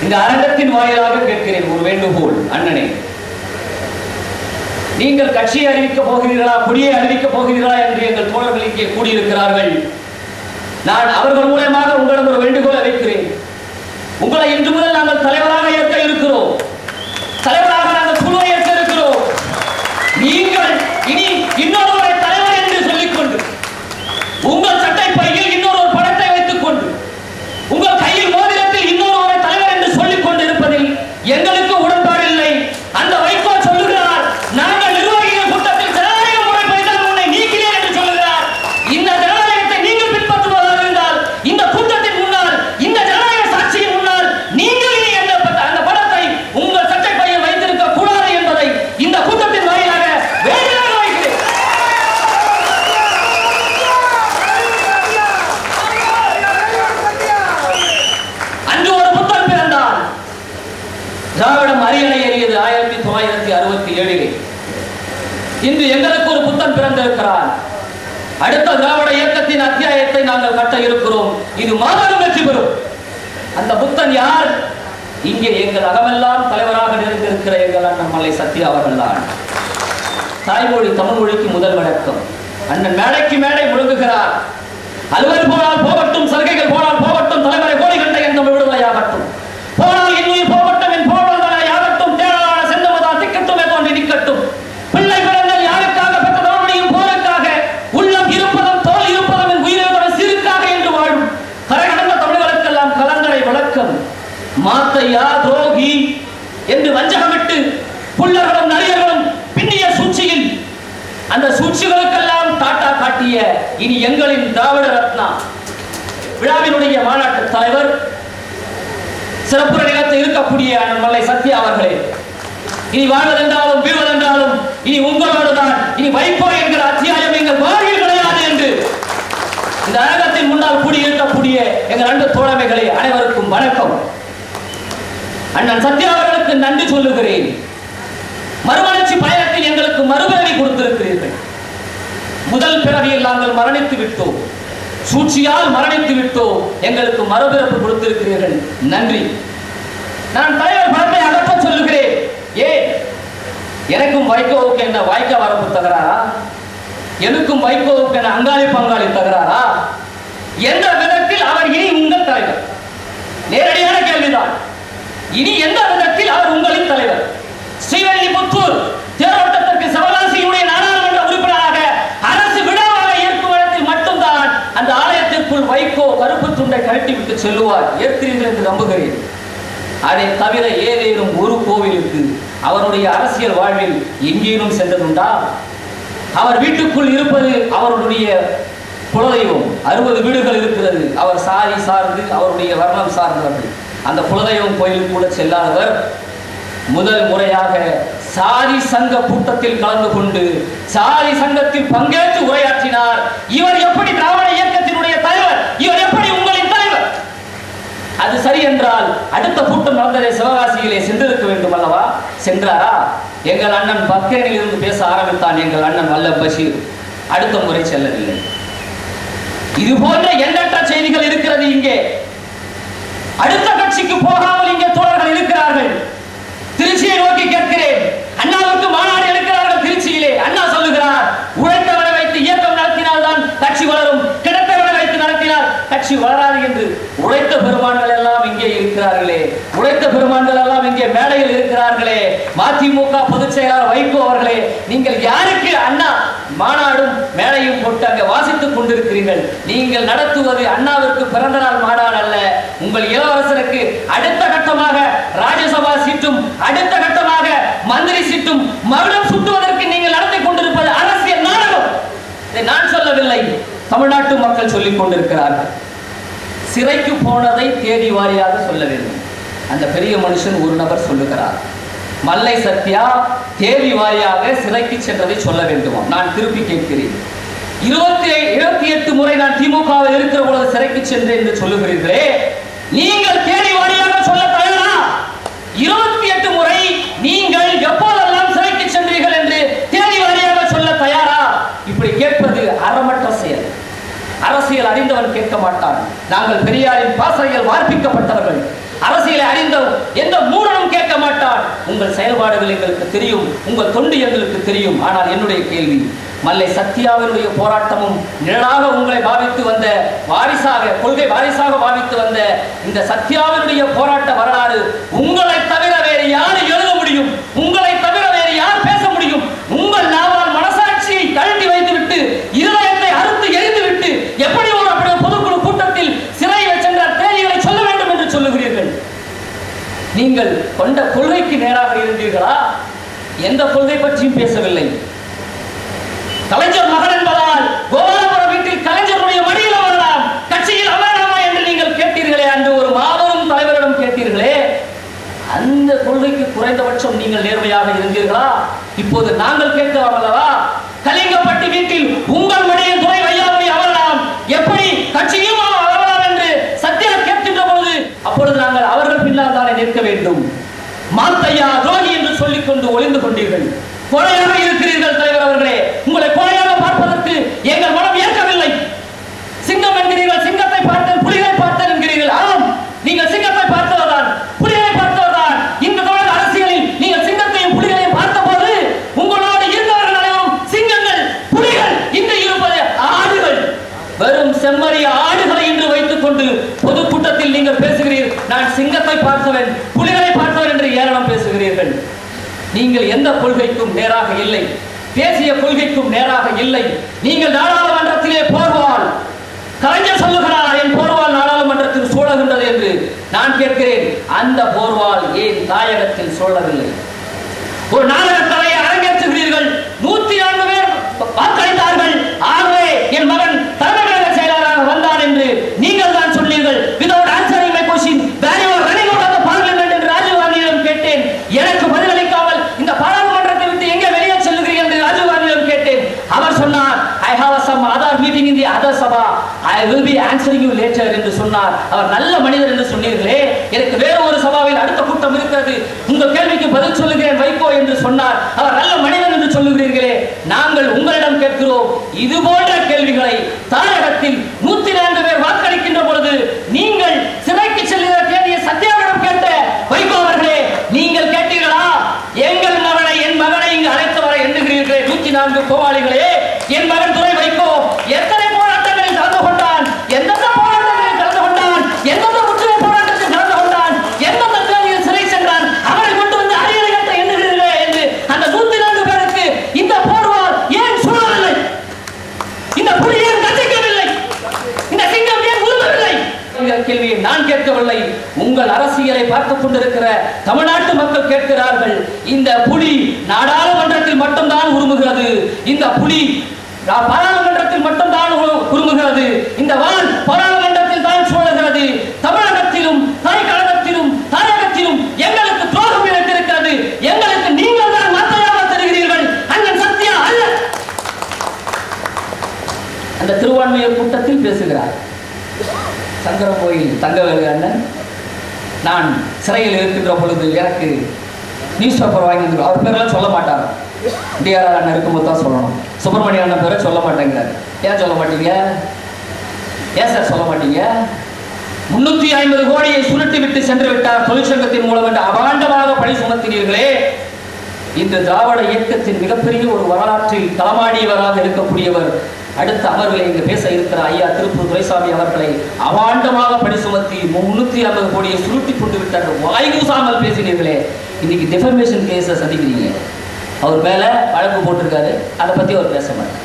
இந்த அரங்கத்தின் வாயிலாக கேட்கிறேன் ஒரு வேண்டுகோள். அண்ணனே, நீங்கள் கட்சியை அறிவிக்கப் போகிறீர்களா, கொடியை அறிவிக்கப் போகிறீர்களா என்று எங்கள் தோழர்கள் இங்கே கூடியிருக்கிறார்கள். நான் அவர்கள் மூலமாக உங்களிடம் ஒரு வேண்டுகோளை வைக்கிறேன். உங்களை இன்று முதல் நாங்கள் தலைவராக ஏற்க இருக்கிறோம். தலைவராக நாங்கள் குழுவை ஏற்க இருக்கிறோம். நீங்கள் இனி இன்னொருவரை தலைவர் என்று சொல்லிக்கொண்டு உங்கள் சட்டை பையில் இன்னொரு படத்தை வைத்துக் கொண்டு உங்கள் கையில் மோதிரத்தில் இன்னொருவரை தலைவர் என்று சொல்லிக் கொண்டு இருப்பதில் எங்களுக்கு உடன்பாடு இல்லை. அந்த வைகோ சொல்லுகிறார், நாங்கள் நிர்வாகிகள் கூட்டத்தில் ஜனநாயக முறைப்படிதான் உன்னை நீக்கிறேன் என்று சொல்லுகிறார். இந்த ஜனநாயகத்தை நீங்கள் பின்பற்றுவதாக இருந்தால் இந்த கூட்டத்தின் முன்னால், இந்த ஜனநாயக சாட்சியின் முன்னால் நீங்கள் இனி அந்த படத்தை உங்கள் சட்டை பையில் வைத்திருக்க கூடாது என்பதை இந்த கூட்டத்தின் வாயிலாக வேண்டுகோளாக வைக்கிறேன். அன்று ஒரு புத்தன் பிறந்தார். திராவிடம் அரியணை ஏறியது 1967. இன்று எங்களுக்கு ஒரு புத்தன் பிறந்திருக்கிறார். அடுத்த திராவிட இயக்கத்தின் அத்தியாயத்தை நாங்கள் கட்ட இருக்கிறோம். இது மாபெரும் வெற்றி பெறும். அந்த புத்தன் யார்? இங்கே எங்கள் அகமெல்லாம் தலைவராக நிறைந்திருக்கிற எங்கள் அண்ணன் மல்லை சத்யா அவர்கள் தான். தாய்மொழி தமிழ் மொழிக்கு முதல் வணக்கம். அண்ணன் மேடைக்கு மேடை முழங்குகிறார். அலுவல் போனால் போகட்டும், சலுகைகள் போனால் போகட்டும், தலைமுறை கோடி கண்ட என் தமிழ் விடுதலையாகட்டும், போனால் இன்னுயிர் போகட்டும், என் போவதாகட்டும், தேடான செந்தமதா திக்கட்டுமே தோன்றி நிற்கட்டும், பிள்ளை பிறந்தல் யாருக்காக பெற்ற தோல்வியும் போருக்காக, உள்ளம் இருப்பதும் தோல் இருப்பதும் என் உயிரோட சிறுக்காக என்று வாழும் கரகடந்த தமிழர்களுக்கெல்லாம் கலங்கரை வழக்கம். மாத்தையா துரோகி என்று வஞ்சகமிட்டு புள்ளர்களும் நடிகர்களும் பின்னிய சூழ்ச்சியில் அந்த சூழ்ச்சிகளுக்கெல்லாம் டாட்டா காட்டிய இனி எங்களின் திராவிட ரத்னா விழாவினுடைய மாநாட்டு தலைவர், சிறப்புற நிலத்தில் இருக்கக்கூடிய அண்ணன் மல்லை சத்யா அவர்களே, இனி வாழ்வதென்றாலும் வீழ்வதென்றாலும் இனி உங்களோடுதான், இனி வைகோ என்கிற அத்தியாயம் எங்கள் வாழ்வில் கிடையாது என்று இந்த அரங்கத்தின் முன்னால் கூடியிருக்கக்கூடிய எங்கள் அன்பு தோழமைகளே, அனைவருக்கும் வணக்கம். அண்ணன் சத்யா அவர்களுக்கு நன்றி சொல்லுகிறேன். மறுமலர்ச்சி பயணத்தில் எங்களுக்கு மறுபிறவி கொடுத்திருக்கிறீர்கள். முதல் பிறவியில் நாங்கள் மரணித்து விட்டோம், சூழ்ச்சியால் மரணித்து விட்டோம், எங்களுக்கு மறுபிறப்பு கொடுத்திருக்கிறீர்கள், நன்றி. நான் தலைவர் படத்தை அகற்ற சொல்லுகிறேன். ஏன்? எனக்கும் வைகோவுக்கு என்ன வாய்க்கா வரப்பு தகராறா? எனக்கும் வைகோவுக்கு என்ன அங்காளி பங்காளி தகராறா? எந்த விதத்தில் அவர் இனி உங்கள் தலைவர்? நேரடியான கேள்விதான். இனி எந்த விதத்தில் அவர் உங்களின் தலைவர்? ஸ்ரீவில்லிபுத்தூர் தேரோட்டத்திற்கு சிவகாசியுடைய நாடாளுமன்ற உறுப்பினராக அரசு விழாவாக ஏற்கும் இடத்தில் மட்டும்தான் அந்த ஆலயத்திற்குள் வைகோ கருப்பு துண்டை கழட்டி விட்டு செல்லுவார். ஏற்கிறீர்கள் என்று நம்புகிறேன். அதை தவிர ஏதேனும் ஒரு கோவிலுக்கு அவருடைய அரசியல் வாழ்வில் எங்கேனும் சென்றதுண்டா? அவர் வீட்டுக்குள் இருப்பது அவருடைய குலதெய்வம். 60 வீடுகள் இருக்கிறது. அவர் சாதி சார்ந்து, அவருடைய வர்ணம் சார்ந்தவர்கள். அந்த குலதெய்வம் கோயிலுக்கு கூட செல்லாதவர் முதல் முறையாக சாதி சங்க கூட்டத்தில் கலந்து கொண்டு சாதி சங்கத்தில் பங்கேற்று உரையாற்றினார். இவர் எப்படி திராவிட இயக்கத்தினுடைய தலைவர்? இவர் எப்படி உங்களின் தலைவர்? அது சரி என்றால் அடுத்த கூட்டம் நடந்ததை சிவகாசியிலே சென்றிருக்க வேண்டும் அல்லவா? சென்றாரா? எங்கள் அண்ணன் பக்ரேனில் இருந்து பேச ஆரம்பித்தான் எங்கள் அண்ணன் வல்லப் பஷீர். அடுத்த முறை செல்லவில்லை. இது போன்ற எண்ணற்ற செய்திகள் இருக்கிறது. இங்கே அடுத்த கட்சிக்கு போகாமல் இங்கே தோழர்கள் இருக்கிறார்கள். திருச்சியை நோக்கி கேட்கிறேன். அண்ணாவுக்கு மாநாடு எடுக்கிறார்கள் திருச்சியிலே. அண்ணா சொல்லுகிறார், உழைத்தவரை வைத்து இயக்கம் நடத்தினால்தான் கட்சி வளரும், கிடைத்தவரை வைத்து நடத்தினால் கட்சி வளராது என்று. உழைத்த பெருமான்கள் எல்லாம் இங்கே இருக்கிறார்களே, உழைத்த பெருமான்கள் எல்லாம் இங்கே மேடையில் இருக்கிறார்களே. மதிமுக பொதுச் செயலாளர் வைகோ அவர்களே, நீங்கள் யாருக்கு அண்ணா மாநாடும் மேடையும் போட்டு அங்கே வாசித்துக் கொண்டிருக்கிறீர்கள்? நீங்கள் நடத்துவது அண்ணாவிற்கு பிறந்த நாள் மாநாடு அல்ல. உங்கள் இளவரசருக்கு அடுத்த கட்டமாக ராஜ்யசபா சீட்டும், அடுத்த கட்டமாக மந்திரி சீட்டும் மகுடம் சுட்டுவதற்கு நீங்கள் நடத்தி கொண்டிருப்பது அரசியல் நாடகம். இதை நான் சொல்லவில்லை, தமிழ்நாட்டு மக்கள் சொல்லிக் கொண்டிருக்கிறார்கள். சிறைக்கு போனதை தேதி வாரியாக சொல்ல வேண்டும். அந்த பெரிய மனுஷன் ஒரு நபர் சொல்லுகிறார், மல்லை சத்யா தேதி வாரியாக சிறைக்கு சென்றதை சொல்ல வேண்டுமா? நான் திருப்பி கேட்கிறேன். 28 முறை நான் திமுகவில் இருக்கிற பொழுது சிறைக்கு சென்றேன் என்று சொல்லுகிறீர்களே, நீங்கள் தேதி வாரியாக சொல்ல தயாரா? 28 முறை நீங்கள் எப்போதெல்லாம் சிறைக்கு சென்றீர்கள் என்று தேதி வாரியாக சொல்ல தயாரா? இப்படி கேட்பது அறமற்ற செயல். அரசியல் அறிந்தவன் கேட்க மாட்டான். நாங்கள் பெரியாரின் பாசறையில் வார்ப்பிக்கப்பட்டவர்கள். அரசியலை அறிந்த உங்கள் செயல்பாடுகள் எங்களுக்கு தெரியும், உங்கள் தொண்டு எங்களுக்கு தெரியும். ஆனால் என்னுடைய கேள்வி, மல்லை சத்யாவினுடைய போராட்டமும் நிழலாக உங்களை பாவித்து வந்த வாரிசாக, கொள்கை வாரிசாக பாவித்து வந்த இந்த சத்யாவினுடைய போராட்ட வரலாறு உங்களை தவிர வேறு யார் எழுத முடியும்? உங்களை தவிர வேறு யார் பேச முடியும்? உங்கள் நாவால் மனசாட்சியை தள்ளி வைத்துவிட்டு, இருதயத்தை அறுத்து எரிந்துவிட்டு எப்படி ஒரு பொதுக்குழு கூட்டத்தில் சிறையில் சென்ற தேதிகளை சொல்ல வேண்டும் என்று சொல்லுகிறீர்கள்? நீங்கள் கொண்ட கொள்கைக்கு நேராக இருந்தீர்களா? எந்த கொள்கை பற்றியும் பேசவில்லை. கலைஞர் மகன் என்பதால் கோபாலபுரம் வீட்டில் கலைஞருடைய மடியில் வரலாம், கட்சியில் அமரலாமா என்று நீங்கள் கேட்டீர்களே, அன்று ஒரு மாபெரும் தலைவரிடம் கேட்டீர்களே, அந்த கொள்கைக்கு குறைந்தபட்சம் நீங்கள் நேர்மையாக இருந்தீர்களா? இப்போது நாங்கள் கேட்கிறோம் அல்லவா, கலிங்கப்பட்டி வீட்டில் உங்கள் மடியில் துறை வையாபுரி அமரலாம், எப்படி கட்சியும் அமரலாம் என்று சத்யா கேட்கின்ற பொழுது அப்பொழுது நாங்கள் அவர்கள் பின்னால் தானே நிற்க வேண்டும். மாத்தையா துரோகி என்று சொல்லிக் கொண்டு ஒளிந்து கொண்டீர்கள். கொலையாக இருக்கிறீர்கள் தலைவர் அவர்களே. உங்களை கொலையாக பார்ப்பதற்கு எங்கள் மனம் ஏற்கவில்லை. சிங்கம் என்கிறீர்கள், சிங்கத்தை பார்த்தேன், புலிகளை பார்த்தேன் என்கிறீர்கள். ஆம், நீங்கள் சிங்கத்தை பார்த்தவர்தான், புலிகளை பார்த்தவர்தான். இந்த தொடர் அரசியலில் நீங்கள் சிங்கத்தையும் புலிகளையும் பார்த்தபோது உங்களோடு இருந்தவர்கள் அனைவரும் சிங்கங்கள், புலிகள். இன்று இருப்பது ஆடுகள், வெறும் செம்மறிய ஆடுகளை என்று வைத்துக் கொண்டு பொதுக்கூட்டத்தில் நீங்கள் பேசுகிறீர்கள். நான் சிங்கத்தை பார்த்தவன், புலிகளை பார்த்தவன் என்று ஏளனம் பேசுகிறீர்கள். நீங்கள் எந்த கொள்கைக்கும் நேராக இல்லை, பேசிய கொள்கைக்கும் நேராக இல்லை. நீங்கள் நாடாளுமன்றத்திலே போர்வால், கலைஞர் சொல்லுகிறார் என் போர்வால் நாடாளுமன்றத்தில் சூழகின்றது என்று. நான் கேட்கிறேன், அந்த போர்வால் ஏன் தாயகத்தில் சூழவில்லை? ஒரு நாடகத்தலையை அரங்கேற்றுகிறீர்கள், 104 பேர் வாக்களித்தார்கள், ஆகவே என் மகன் தலைமை கழக செயலாளராக வந்தான் என்று நீங்கள் தான் சொன்னீர்கள். Without answering my question, where you are running out of the parliament என்று ராஜீவ் காந்தியிடம் கேட்டேன். எனக்கு பதிலளிக்காமல் இந்த பாராளுமன்றத்தை விட்டு எங்கே வெளியே செல்லுகிறீர்கள் என்று ராஜீவ் காந்தியிடம் கேட்டேன். அவர் சொன்னார், I have some other meeting in the other sabha, I will be answering you later என்று சொன்னார். அவர் நல்ல மனிதர் என்று சொன்னீர்களே, எனக்கு வேறு ஒரு சபாவில் அடுத்த கூட்டம் இருக்கிறது, உங்கள் கேள்விக்கு பதில் சொல்லுகிறேன் வைகோ என்று சொன்னார். அவர் நல்ல மனிதர் என்று சொல்லுகிறீர்களே. நாங்கள் உங்களிடம் கேட்கிறோம், இது போன்ற கேள்விகளை தாயகத்தில் 104 பேர் வாக்களிக்கின்ற பொழுது நீங்கள் சிறைக்கு செல்கிற கேள்வியை சத்யாவிடம் கேட்ட வைகோ அவர்களே, நீங்கள் கேட்டீர்களா? எங்கள் மகனை, என் மகனை இங்கு அழைத்து வர எண்ணுகிறீர்களே 104 கோவாளிகளே. என் மகன் துரை வைகோ எத்தனை போராட்டங்களில் கலந்து கொண்டான், எந்தெந்த போராட்டங்களில் கலந்து கொண்டான், எந்தெந்த முற்றுகை போராட்டத்தில் கலந்து கொண்டான், எந்தெந்த தேவையில் சிறை சென்றான், அவரை கொண்டு வந்து அரியணை கட்ட எண்ணுகிறீர்களே என்று அந்த 104 பேருக்கு இந்த போர்வால் ஏன் சூழவில்லை? இந்த புலி ஏன் கத்திக்கவில்லை? இந்த சிங்கம் ஏன் உருவவில்லை? கேள்வியை நான் கேட்கவில்லை, உங்கள் அரசியலை பார்த்துக் கொண்டிருக்கிற தமிழ்நாட்டு மக்கள் கேட்கிறார்கள். இந்த புலி நாடாளுமன்றத்தில் மட்டும்தான் உருமுகிறது, இந்த புலி பாராளுமன்றத்தில் மட்டும்தான் உருமுகிறது, இந்த வாள் பாராளுமன்றத்தில் தான் சூழகிறது. தமிழகத்திலும் தாய்கழகத்திலும் தாயகத்திலும் எங்களுக்கு துரோகம் இழைத்திருக்கிறது. எங்களுக்கு நீங்கள் தான் மாத்தையாக தருகிறீர்கள், அண்ணன் சத்யா அல்ல. அந்த திருவான்மையூர் கூட்டத்தில் பேசுகிறார் சங்கரன் கோயில் தங்கவேலு அண்ணன். நான் சிறையில் இருக்கின்ற பொழுது எனக்கு நியூஸ் பேப்பர் வாங்கி வந்து, அவர் பேரெல்லாம் சொல்ல மாட்டார், டிஆர்ஆர் அண்ணன் இருக்கும்போது தான் சொல்லணும். சுப்பிரமணிய அண்ணன் பேரை சொல்ல மாட்டேங்கிறார். ஏன் சொல்ல மாட்டீங்க? ஏன் சார் சொல்ல மாட்டீங்க? 350 கோடியை சுருட்டி விட்டு சென்று விட்டார் தொழிற்சங்கத்தின் மூலம் என்று அபாண்டமாக பழி சுமத்தினீர்களே. இந்த திராவிட இயக்கத்தின் மிகப்பெரிய ஒரு வரலாற்றில் களமாடியவராக இருக்கக்கூடியவர் அடுத்த அமர்வில் இங்கு பேச இருக்கிற ஐயா திருப்பூர் துரைசாமி அவர்களை அவாண்டமாக பணி சுமத்தி 350 கோடியை சுருட்டி கொண்டு விட்டார். வாய் கூசாமல் பேசினீர்களே. இன்னைக்கு டிஃபர்மேஷன் கேஸை சந்திக்கிறீங்க. அவர் மேல வழக்கு போட்டிருக்காரு, அதை பத்தி அவர் பேச மாட்டார்.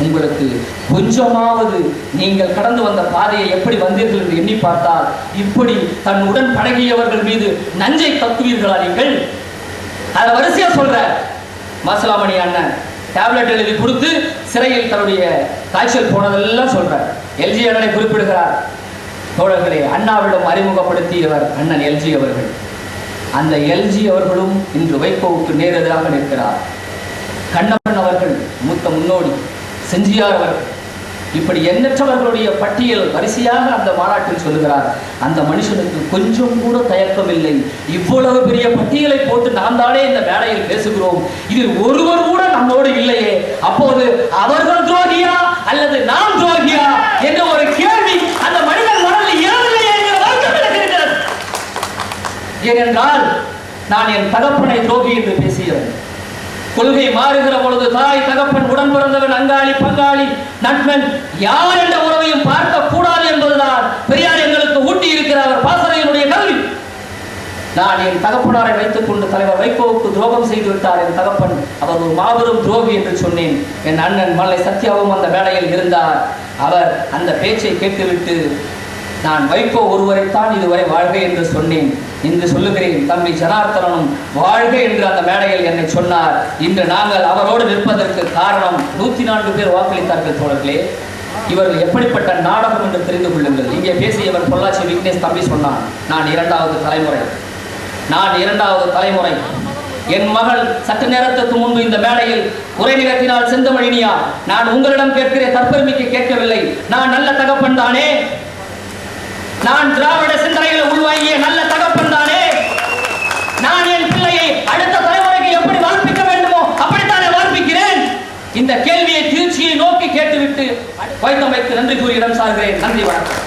உங்களுக்கு கொஞ்சமாவது நீங்கள் கடந்து வந்த பாதையை எப்படி வந்தீர்கள் என்று எண்ணி பார்த்தால், இப்படி தன்னுடன் பழகியவர்கள் மீது நஞ்சை கத்துவீர்களா நீங்கள்? அதை வரிசையா சொல்ற மாசிலாமணி அண்ணன் டேப்லெட் எழுதி கொடுத்து சிறையில் தன்னுடைய காய்ச்சல் போனதெல்லாம் சொல்றார். எல்ஜி அண்ணனை குறிப்பிடுகிறார். தோழர்களே, அண்ணாவிடம் அறிமுகப்படுத்தியவர் அண்ணன் எல்ஜி அவர்கள். அந்த எல்ஜி அவர்களும் இன்று வைகோவுக்கு நேரெதிராக நிற்கிறார். கண்ணப்பன் அவர்கள் மூத்த முன்னோடி, செஞ்சியார் அவர்கள், இப்படி எண்ணற்றவர்களுடைய பட்டியல் வரிசையாக அந்த மாநாட்டில் சொல்லுகிறார். அந்த மனுஷனுக்கு கொஞ்சம் கூட தயக்கம் இல்லை. இவ்வளவு பெரிய பட்டியலை போட்டு நாம் தானே இந்த மேடையில் பேசுகிறோம், இதில் ஒருவர் கூட நம்மோடு இல்லையே, அப்போது அவர்கள் துரோகியா அல்லது நாம் துரோகியா என்ற ஒரு கேள்வி அந்த மனிதன் மனதில் ஏறவில்லையே என்கிற வருத்தம் எனக்கு இருக்கிறது. ஏனென்றால் நான் என் தகப்பனை துரோகி என்று பேசியவன். கொள்கை மாறுகிற பொழுது தாய் தகப்பன் உடன் பிறந்தவன் அங்காளி பங்காளி நண்பன் யார் என்ற உறவையும் பார்க்க கூடாது என்பதுதான் பெரியார் எங்களுக்கு ஊட்டி இருக்கிற அவர் பாசறையினுடைய கல்வி. நான் என் தகப்பனாரை வைத்துக் கொண்டு தலைவர் வைகோவுக்கு துரோகம் செய்து விட்டார் என் தகப்பன், அவர் ஒரு மாபெரும் துரோகி என்று சொன்னேன். என் அண்ணன் மல்லை சத்யாவும் அந்த வேளையில் இருந்தார். அவர் அந்த பேச்சை கேட்டுவிட்டு நான் வைகோ ஒருவரைத்தான் இதுவரை வாழ்க என்று சொன்னேன். இன்று சொல்லுகிறேன், தம்பி ஜனார்த்தனும் வாழ்க என்று அந்த மேடையில் என்னை சொன்னார். இன்று நாங்கள் அவரோடு நிற்பதற்கு காரணம் 104 பேர் வாக்களித்தார்கள் தோழர்களே. இவர்கள் எப்படிப்பட்ட நாடகம் என்று தெரிந்து கொள்ளுங்கள். இங்கே பேசியவர் பொள்ளாச்சி விக்னேஷ் தம்பி சொன்னான், நான் இரண்டாவது தலைமுறை. என் மகள் சற்று நேரத்துக்கு முன்பு இந்த மேடையில் உரை நிகழ்த்தினால் செந்தமிழினியா, நான் உங்களிடம் கேட்கிறேன், தற்பெருமைக்கு கேட்கவில்லை. நான் நல்ல தகப்பன் தானே? நான் திராவிட சிந்தனைகளை உள்வாங்கிய நல்ல தகப்பன் தானே? நான் என் பிள்ளையை அடுத்த தலைமுறைக்கு எப்படி வாழ்ப்பிக்க வேண்டுமோ அப்படித்தானே வாழ்ப்பிக்கிறேன். இந்த கேள்வியை திருச்சியை நோக்கி கேட்டுவிட்டு வைத்தமைக்கு நன்றி கூறி இடம் சார்கிறேன். நன்றி, வணக்கம்.